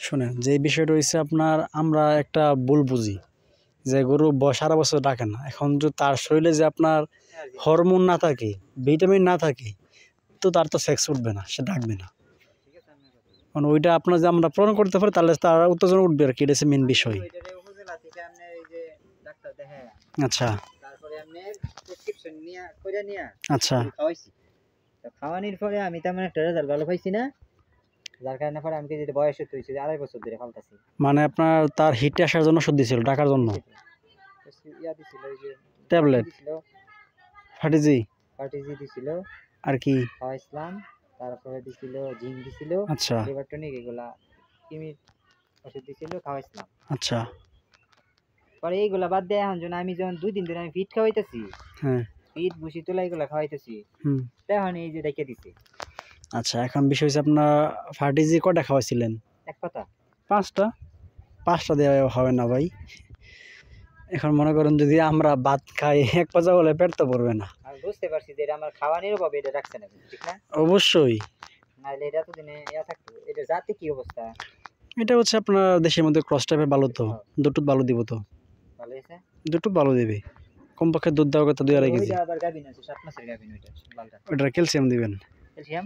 শুনেন, যে বিষয়টা হচ্ছে আপনার, আমরা একটা ভুল বুঝি যে গরু সারা বছর ডাকে না। এখন যদি তার শরীরে যে আপনার হরমোন না থাকে, ভিটামিন না থাকে, তো তার তো সেক্স উঠবে না, সে ডাকবে না। মানে ওইটা আপনার যে আমরা পূরণ করতে পারি, তাহলে তার উত্তেজনা উঠবে আর কি, এটা হচ্ছে মেন বিষয়। আচ্ছা আচ্ছা, খাওয়ানোর পরে আমি তেমন একটা রেজাল্ট ভালো পাইছি না, যার কারণে পরে আমি যেটা বয়স হচ্ছে 2.5 বছর ধরে ফালতাছি। মানে আপনার তার হিটে আসার জন্য ওষুধ দিছিল, ডাকার জন্য ট্যাবলেট, ফাটিজি দিছিল আর কি খাওয়াইছিলাম, তারপরে দিছিল জিঙ্ক দিছিল, আচ্ছা লিভার টনিক, এগুলা কিমির ওষুধ দিছিল, খাওয়াইছিলাম। আচ্ছা, পরে এইগুলা বাদ দিয়ে এখন যখন আমি যখন 2 দিন ধরে আমি ফিট খাওয়াইতেছি, হ্যাঁ ফিট ভুসি তোলা এগুলা খাওয়াইতেছি, তখন এই যে দেখে দিছে। আচ্ছা, এখন বিষয় হচ্ছে আপনার ফার্টিজি কটা খাওয়াইছিলেন? এক পাতা 5টা দেওয়া হবে না ভাই। এখন মনে করেন যদি আমরা ভাত খাই, এক পাতা বলে পেট তো পড়বে না। আমি বুঝতে পারছি যে এটা আমার খাওয়ানোর অভাবে এটা রাখছে না, ঠিক না? অবশ্যই। নাহলে এটা তো দিনে থাকতো। এটা জাতে কি অবস্থা? এটা হচ্ছে আপনার দেশের মধ্যে ক্রস টাইপের ভালো, তো দুটো ভালো দিব, তো ভালো হয়েছে, দুটো ভালো দেবে। কমপক্ষে দুধ দেওয়ার কথা 2-2.5 কেজি। ওইটা আবার গাভিন আছে, 7 মাসের গাভিন, ওইটা লালটা, ওটা ক্যালসিয়াম দিবেন। ক্যালসিয়াম।